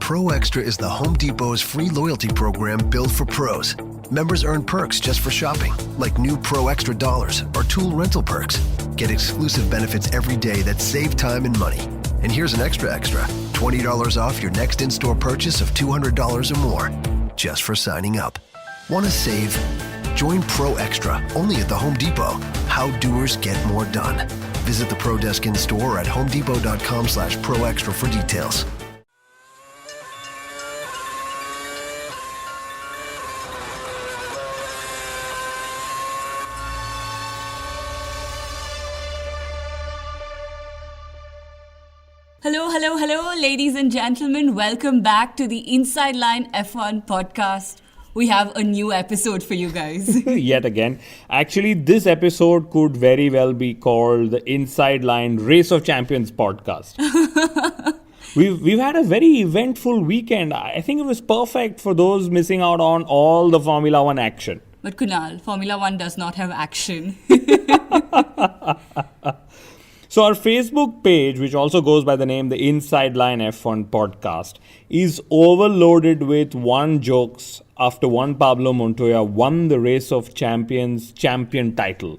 Pro Extra is the Home Depot's free loyalty program built for pros. Members earn perks just for shopping, like new Pro Extra dollars or tool rental perks. Get exclusive benefits every day that save time and money. And here's an extra, $20 off your next in-store purchase of $200 or more, just for signing up. Want to save? Join Pro Extra, only at the Home Depot. How doers get more done. Visit the Pro Desk in-store or at homedepot.com/Pro Extra for details. Hello, ladies and gentlemen. Welcome back to the Inside Line F1 podcast. We have a new episode for you guys. Yet again. Actually, this episode could very well be called the Inside Line Race of Champions podcast. We've had a very eventful weekend. I think it was perfect for those missing out on all the Formula One action. But Kunal, Formula One does not have action. So our Facebook page, which also goes by the name The Inside Line F1 Podcast, is overloaded with one jokes after Juan Pablo Montoya won the Race of Champions champion title.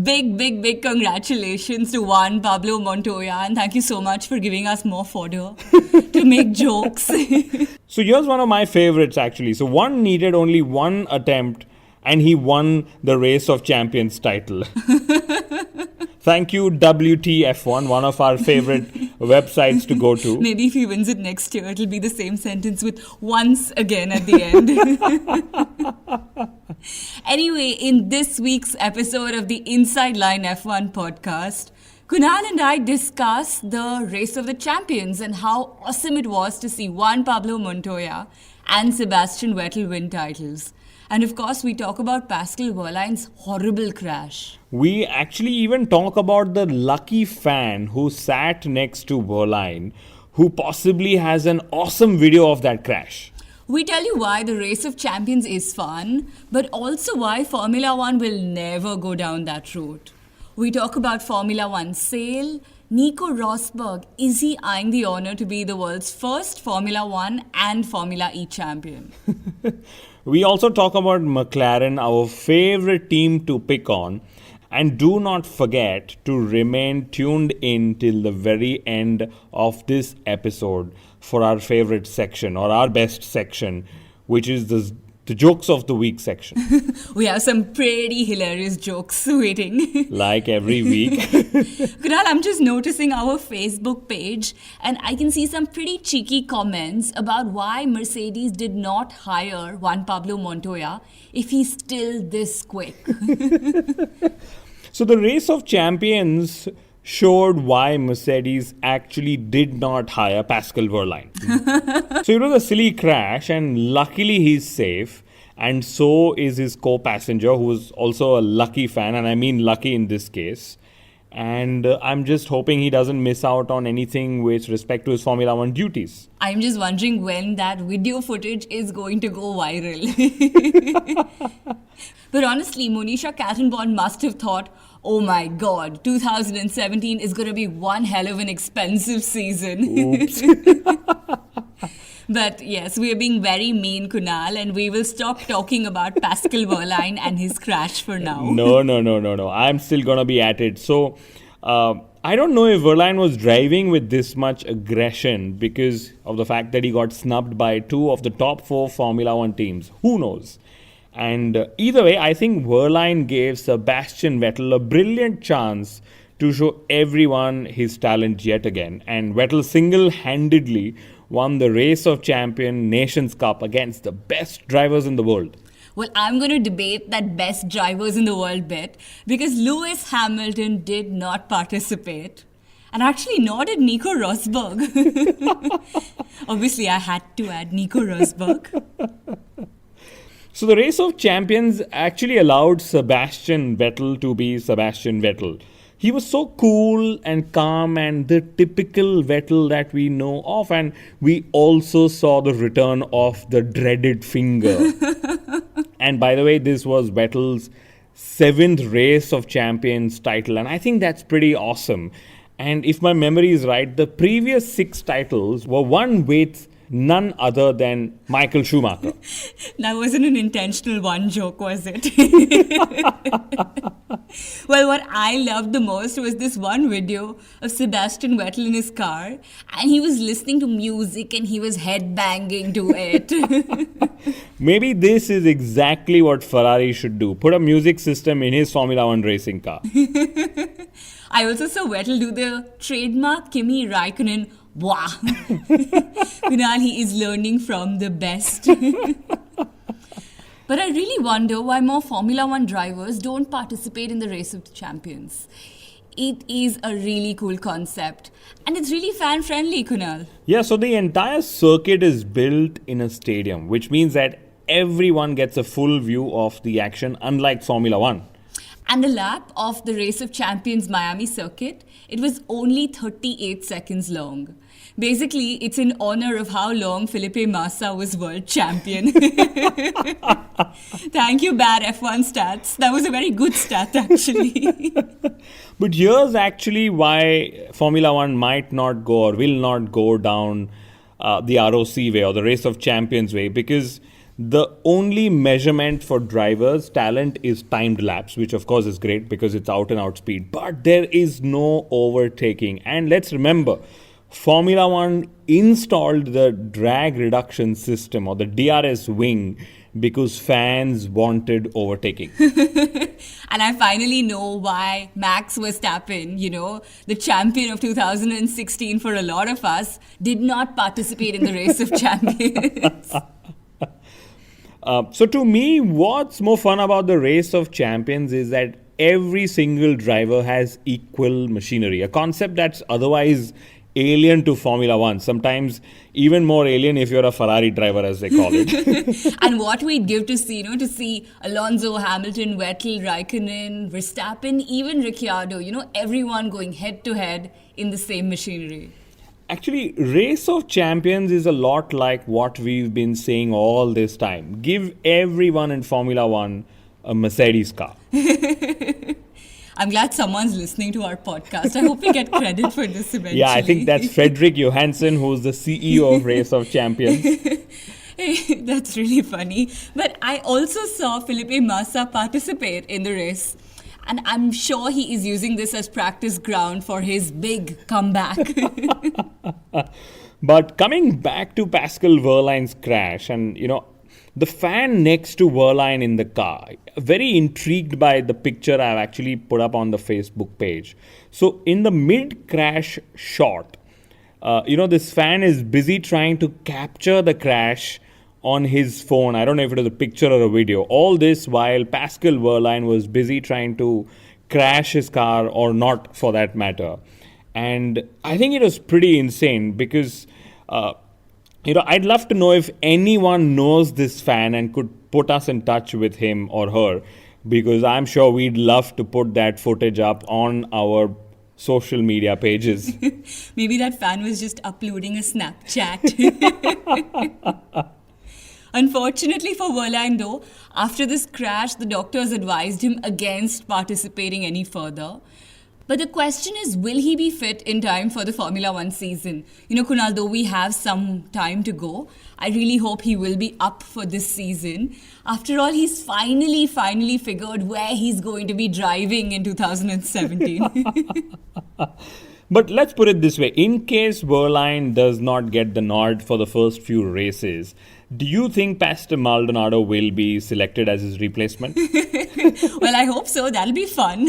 Big congratulations to Juan Pablo Montoya, and thank you so much for giving us more fodder to make jokes. So here's one of my favorites actually. So one needed only one attempt and he won the Race of Champions title. Thank you, WTF1, one of our favorite websites to go to. Maybe if he wins it next year, it'll be the same sentence with once again at the end. Anyway, in this week's episode of the Inside Line F1 podcast, Kunal and I discuss the Race of the Champions and how awesome it was to see Juan Pablo Montoya and Sebastian Vettel win titles. And of course, we talk about Pascal Wehrlein's horrible crash. We actually even talk about the lucky fan who sat next to Wehrlein, who possibly has an awesome video of that crash. We tell you why the Race of Champions is fun, but also why Formula One will never go down that route. We talk about Formula One sale. Nico Rosberg, is he eyeing the honour to be the world's first Formula One and Formula E champion? We also talk about McLaren, our favorite team to pick on. And do not forget to remain tuned in till the very end of this episode for our favorite section or our best section, which is the jokes of the week section. We have some pretty hilarious jokes waiting. Like every week. Kunal, I'm just noticing our Facebook page and I can see some pretty cheeky comments about why Mercedes did not hire Juan Pablo Montoya if he's still this quick. So the Race of Champions showed why Mercedes actually did not hire Pascal Wehrlein. So it was a silly crash and luckily he's safe, and so is his co-passenger who is also a lucky fan, and I mean lucky in this case. And I'm just hoping he doesn't miss out on anything with respect to his Formula One duties. I'm just wondering when that video footage is going to go viral. But honestly, Monisha Kattenborn must have thought, oh my god, 2017 is going to be one hell of an expensive season. Oops. But yes, we are being very mean, Kunal, and we will stop talking about Pascal Wehrlein and his crash for now. No. I'm still going to be at it. So, I don't know if Wehrlein was driving with this much aggression because of the fact that he got snubbed by two of the top 4 Formula One teams. Who knows? And either way, I think Wehrlein gave Sebastian Vettel a brilliant chance to show everyone his talent yet again. And Vettel single-handedly won the Race of Champions Nations Cup against the best drivers in the world. Well, I'm going to debate that best drivers in the world bit because Lewis Hamilton did not participate. And actually, nor did Nico Rosberg. Obviously, I had to add Nico Rosberg. So the Race of Champions actually allowed Sebastian Vettel to be Sebastian Vettel. He was so cool and calm and the typical Vettel that we know of. And we also saw the return of the dreaded finger. And by the way, this was Vettel's 7th Race of Champions title. And I think that's pretty awesome. And if my memory is right, the previous 6 titles were won with none other than Michael Schumacher. That wasn't an intentional one joke, was it? Well, what I loved the most was this one video of Sebastian Vettel in his car, and he was listening to music and he was headbanging to it. Maybe this is exactly what Ferrari should do. Put a music system in his Formula One racing car. I also saw Vettel do the trademark Kimi Raikkonen wah. Kunal, he is learning from the best. But I really wonder why more Formula One drivers don't participate in the Race of Champions. It is a really cool concept. And it's really fan-friendly, Kunal. Yeah, so the entire circuit is built in a stadium, which means that everyone gets a full view of the action, unlike Formula One. And the lap of the Race of Champions Miami circuit, it was only 38 seconds long. Basically, it's in honor of how long Felipe Massa was world champion. Thank you, bad F1 stats. That was a very good stat, actually. But here's actually why Formula One might not go or will not go down the ROC way or the Race of Champions way, because the only measurement for drivers' talent is timed laps, which of course is great because it's out and out speed. But there is no overtaking. And let's remember, Formula One installed the drag reduction system or the DRS wing because fans wanted overtaking. And I finally know why Max Verstappen, the champion of 2016 for a lot of us, did not participate in the Race of Champions. So to me, what's more fun about the Race of Champions is that every single driver has equal machinery, a concept that's otherwise alien to Formula One, sometimes even more alien if you're a Ferrari driver, as they call it. And what we'd give to see Alonso, Hamilton, Vettel, Raikkonen, Verstappen, even Ricciardo, everyone going head to head in the same machinery. Actually, Race of Champions is a lot like what we've been saying all this time. Give everyone in Formula One a Mercedes car. I'm glad someone's listening to our podcast. I hope we get credit for this eventually. Yeah, I think that's Fredrik Johansson, who's the CEO of Race of Champions. That's really funny. But I also saw Felipe Massa participate in the race. And I'm sure he is using this as practice ground for his big comeback. But coming back to Pascal Wehrlein's crash, and the fan next to Wehrlein in the car, very intrigued by the picture I've actually put up on the Facebook page. So in the mid-crash shot, this fan is busy trying to capture the crash on his phone. I don't know if it was a picture or a video. All this while Pascal Wehrlein was busy trying to crash his car, or not for that matter. And I think it was pretty insane because, I'd love to know if anyone knows this fan and could put us in touch with him or her, because I'm sure we'd love to put that footage up on our social media pages. Maybe that fan was just uploading a Snapchat. Unfortunately for Wehrlein though, after this crash, the doctors advised him against participating any further. But the question is, will he be fit in time for the Formula One season? Kunal, though we have some time to go, I really hope he will be up for this season. After all, he's finally figured where he's going to be driving in 2017. But let's put it this way. In case Wehrlein does not get the nod for the first few races, do you think Pastor Maldonado will be selected as his replacement? Well, I hope so. That'll be fun.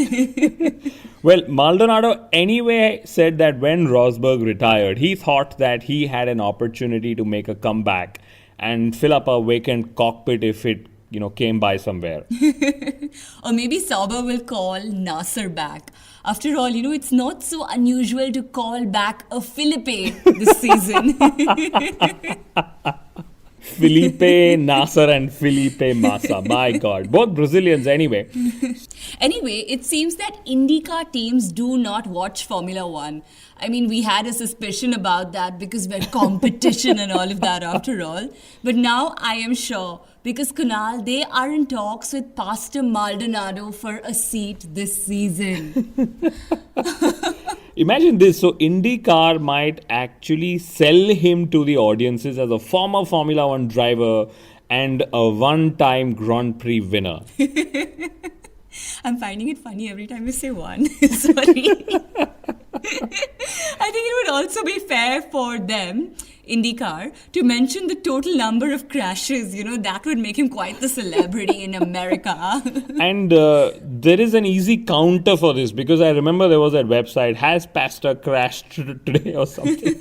Well, Maldonado anyway said that when Rosberg retired, he thought that he had an opportunity to make a comeback and fill up a vacant cockpit if it, came by somewhere. Or maybe Sauber will call Nasser back. After all, it's not so unusual to call back a Felipe this season. Felipe Nasser and Felipe Massa. My God. Both Brazilians anyway. Anyway, it seems that IndyCar teams do not watch Formula One. I mean, we had a suspicion about that because we're competition and all of that after all. But now I am sure, because Kunal, they are in talks with Pastor Maldonado for a seat this season. Imagine this. So IndyCar might actually sell him to the audiences as a former Formula One driver and a one-time Grand Prix winner. I'm finding it funny every time you say one. Sorry. I think it would also be fair for them, IndyCar, to mention the total number of crashes. That would make him quite the celebrity in America. And there is an easy counter for this, because I remember there was that website, has Pastor crashed today or something?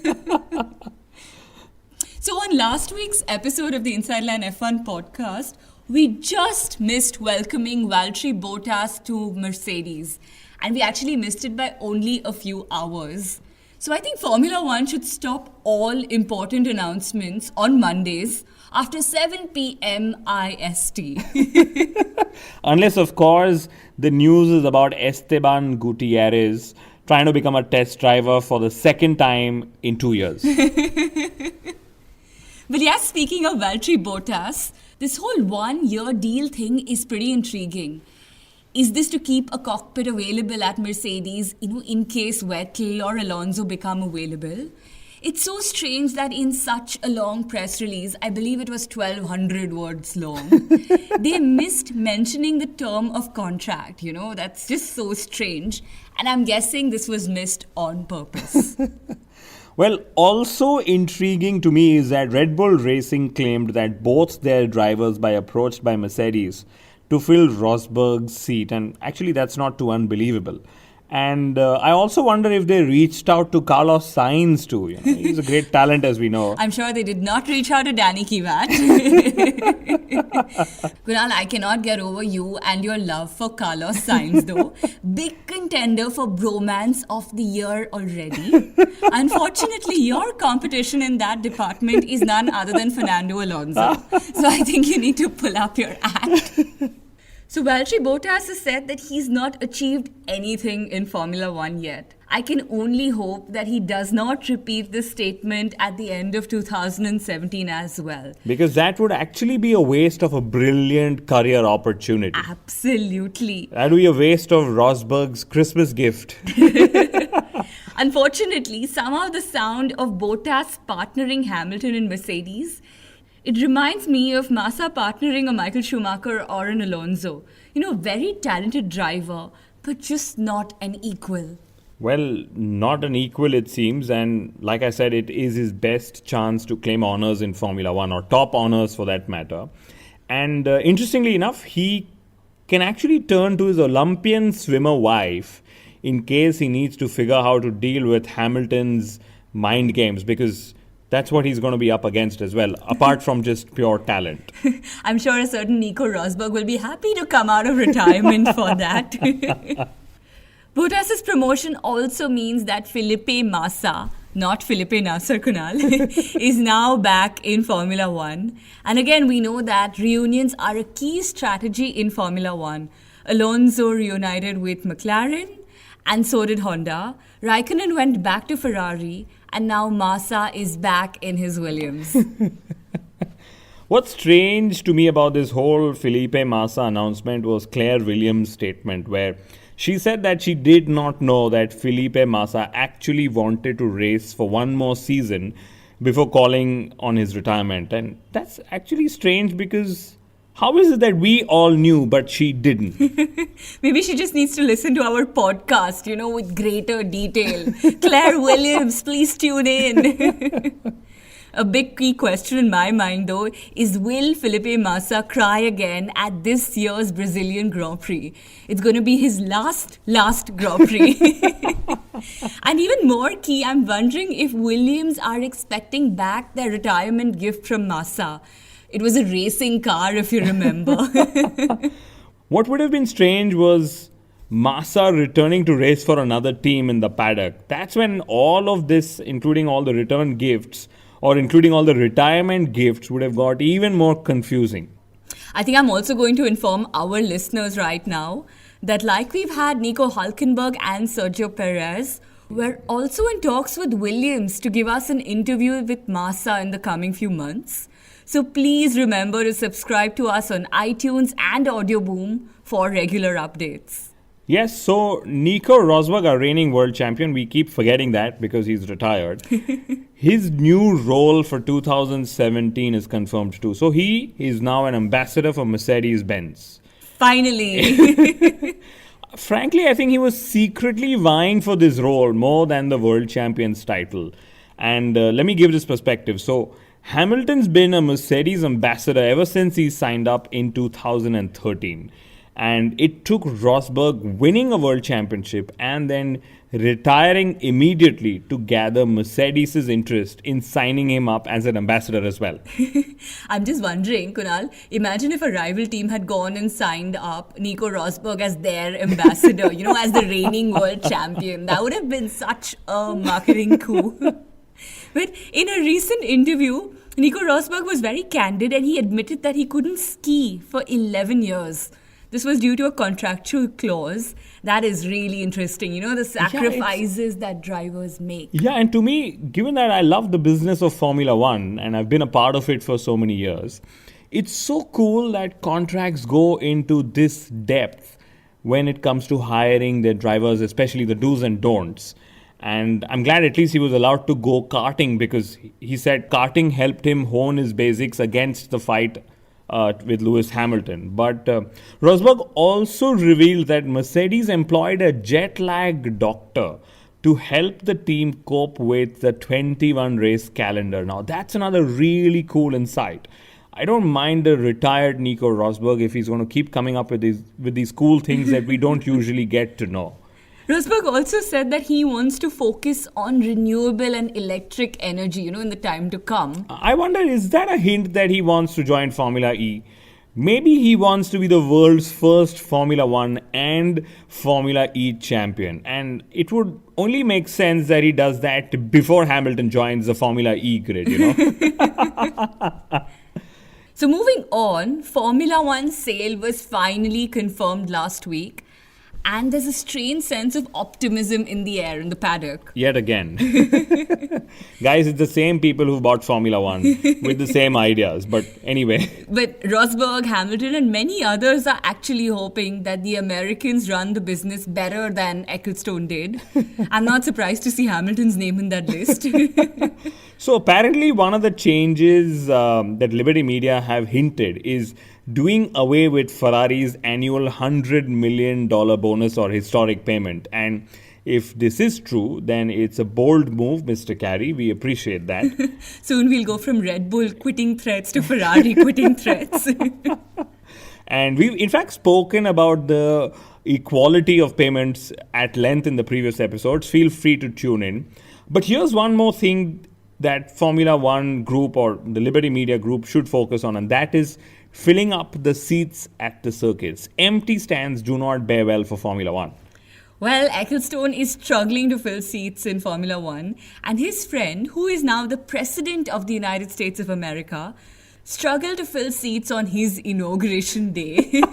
So on last week's episode of the Inside Line F1 podcast, we just missed welcoming Valtteri Bottas to Mercedes. And we actually missed it by only a few hours. So I think Formula One should stop all important announcements on Mondays after 7 p.m. IST. Unless, of course, the news is about Esteban Gutierrez trying to become a test driver for the second time in 2 years. But yeah, speaking of Valtteri Bottas, this whole 1 year deal thing is pretty intriguing. Is this to keep a cockpit available at Mercedes, in case Vettel or Alonso become available? It's so strange that in such a long press release, I believe it was 1,200 words long, they missed mentioning the term of contract. That's just so strange. And I'm guessing this was missed on purpose. Well, also intriguing to me is that Red Bull Racing claimed that both their drivers were approached by Mercedes to fill Rosberg's seat, and actually that's not too unbelievable. And I also wonder if they reached out to Carlos Sainz too. He's a great talent, as we know. I'm sure they did not reach out to Danny Kivat. Kunal, I cannot get over you and your love for Carlos Sainz though. Big contender for bromance of the year already. Unfortunately, your competition in that department is none other than Fernando Alonso. So I think you need to pull up your act. So Valtteri Bottas has said that he's not achieved anything in Formula One yet. I can only hope that he does not repeat this statement at the end of 2017 as well. Because that would actually be a waste of a brilliant career opportunity. Absolutely. That would be a waste of Rosberg's Christmas gift. Unfortunately, somehow the sound of Bottas partnering Hamilton in Mercedes, it reminds me of Massa partnering a Michael Schumacher or an Alonso. Very talented driver, but just not an equal. Well, not an equal it seems, and like I said, it is his best chance to claim honours in Formula One, or top honours for that matter. And interestingly enough, he can actually turn to his Olympian swimmer wife in case he needs to figure how to deal with Hamilton's mind games, because that's what he's going to be up against as well, apart from just pure talent. I'm sure a certain Nico Rosberg will be happy to come out of retirement for that. Bottas' promotion also means that Felipe Massa, not Felipe Nasser Kunal, is now back in Formula One. And again, we know that reunions are a key strategy in Formula One. Alonso reunited with McLaren, and so did Honda. Raikkonen went back to Ferrari, and now Massa is back in his Williams. What's strange to me about this whole Felipe Massa announcement was Claire Williams' statement, where she said that she did not know that Felipe Massa actually wanted to race for one more season before calling on his retirement. And that's actually strange, because how is it that we all knew but she didn't? Maybe she just needs to listen to our podcast, with greater detail. Claire Williams, please tune in. A big key question in my mind, though, is will Felipe Massa cry again at this year's Brazilian Grand Prix? It's going to be his last Grand Prix. And even more key, I'm wondering if Williams are expecting back their retirement gift from Massa. It was a racing car, if you remember. What would have been strange was Massa returning to race for another team in the paddock. That's when all of this, including all the return gifts, or including all the retirement gifts, would have got even more confusing. I think I'm also going to inform our listeners right now that like we've had Nico Hülkenberg and Sergio Perez, we're also in talks with Williams to give us an interview with Massa in the coming few months. So please remember to subscribe to us on iTunes and Audio Boom for regular updates. Yes, so Nico Rosberg, our reigning world champion, we keep forgetting that because he's retired. His new role for 2017 is confirmed too. So he is now an ambassador for Mercedes-Benz. Finally. Frankly, I think he was secretly vying for this role more than the world champion's title. And let me give this perspective. So Hamilton's been a Mercedes ambassador ever since he signed up in 2013. And it took Rosberg winning a world championship and then retiring immediately to gather Mercedes' interest in signing him up as an ambassador as well. I'm just wondering, Kunal, imagine if a rival team had gone and signed up Nico Rosberg as their ambassador, as the reigning world champion. That would have been such a marketing coup. But in a recent interview, Nico Rosberg was very candid and he admitted that he couldn't ski for 11 years. This was due to a contractual clause. That is really interesting, the sacrifices that drivers make. Yeah, and to me, given that I love the business of Formula One and I've been a part of it for so many years, it's so cool that contracts go into this depth when it comes to hiring their drivers, especially the do's and don'ts. And I'm glad at least he was allowed to go karting because he said karting helped him hone his basics against the fight with Lewis Hamilton. But Rosberg also revealed that Mercedes employed a jet lag doctor to help the team cope with the 21 race calendar. Now that's another really cool insight. I don't mind a retired Nico Rosberg if he's going to keep coming up with these cool things that we don't usually get to know. Rosberg also said that he wants to focus on renewable and electric energy, in the time to come. I wonder, is that a hint that he wants to join Formula E? Maybe he wants to be the world's first Formula One and Formula E champion. And it would only make sense that he does that before Hamilton joins the Formula E grid, So moving on, Formula One's sale was finally confirmed last week. And there's a strange sense of optimism in the air in the paddock. Yet again. Guys, it's the same people who bought Formula One with the same ideas. But anyway. But Rosberg, Hamilton and many others are actually hoping that the Americans run the business better than Ecclestone did. I'm not surprised to see Hamilton's name in that list. So apparently one of the changes that Liberty Media have hinted is doing away with Ferrari's annual $100 million bonus or historic payment. And if this is true, then it's a bold move, Mr. Carey. We appreciate that. Soon we'll go from Red Bull quitting threats to Ferrari quitting threats. And we've in fact spoken about the equality of payments at length in the previous episodes. Feel free to tune in. But here's one more thing that Formula One group or the Liberty Media group should focus on, and that is filling up the seats at the circuits. Empty stands do not bear well for Formula One. Well, Ecclestone is struggling to fill seats in Formula One, and his friend, who is now the President of the United States of America, struggled to fill seats on his inauguration day.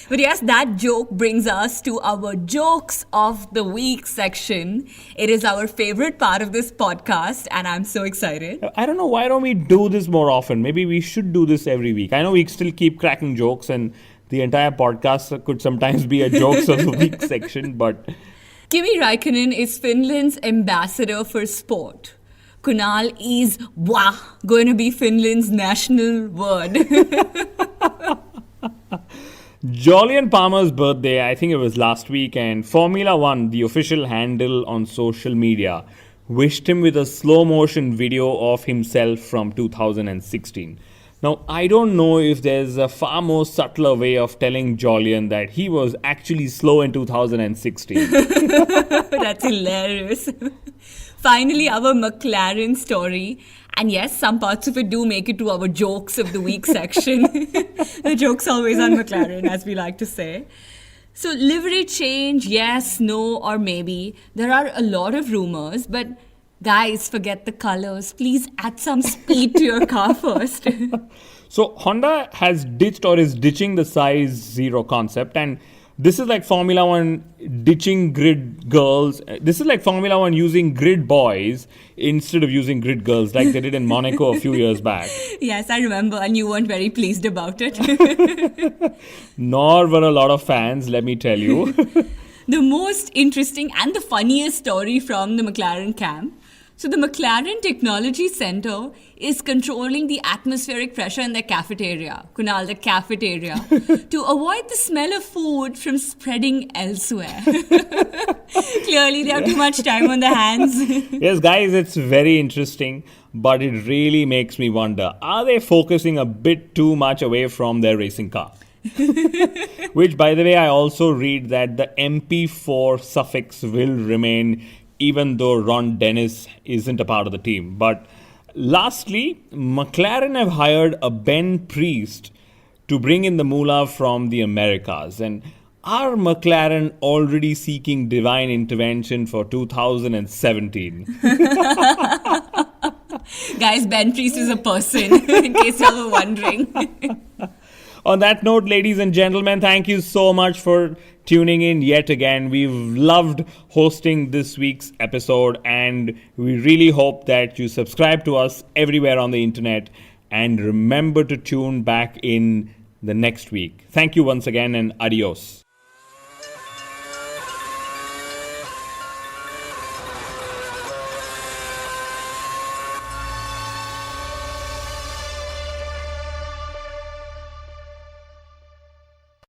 But yes, that joke brings us to our Jokes of the Week section. It is our favorite part of this podcast, and I'm so excited. I don't know, why don't we do this more often? Maybe we should do this every week. I know we still keep cracking jokes, and the entire podcast could sometimes be a Jokes of the Week section, but... Kimi Raikkonen is Finland's ambassador for sport. Kunal is going to be Finland's national word. Jolyon Palmer's birthday, I think it was last week, and Formula One, the official handle on social media, wished him with a slow motion video of himself from 2016. Now, I don't know if there's a far more subtler way of telling Jolyon that he was actually slow in 2016. That's hilarious. Finally, our McLaren story. And yes, some parts of it do make it to our Jokes of the Week section. The joke's always on McLaren, as we like to say. So livery change, yes, no, or maybe. There are a lot of rumors, but guys, forget the colors. Please add some speed to your car first. So Honda has ditched or is ditching the size 0 concept, and This is like Formula One ditching grid girls. This is like Formula One using grid boys instead of using grid girls like they did in Monaco a few years back. Yes, I remember, and you weren't very pleased about it. Nor were a lot of fans, let me tell you. The most interesting and the funniest story from the McLaren camp. So the McLaren Technology Center is controlling the atmospheric pressure in the cafeteria, Kunal, the cafeteria, to avoid the smell of food from spreading elsewhere. Clearly, they have too much time on their hands. Yes, guys, it's very interesting, but it really makes me wonder, are they focusing a bit too much away from their racing car? Which, by the way, I also read that the MP4 suffix will remain even though Ron Dennis isn't a part of the team. But lastly, McLaren have hired a Ben Priest to bring in the moolah from the Americas. And are McLaren already seeking divine intervention for 2017? Guys, Ben Priest is a person, in case you were wondering. On that note, ladies and gentlemen, thank you so much for tuning in yet again. We've loved hosting this week's episode, and we really hope that you subscribe to us everywhere on the internet, and remember to tune back in the next week. Thank you once again, and adios.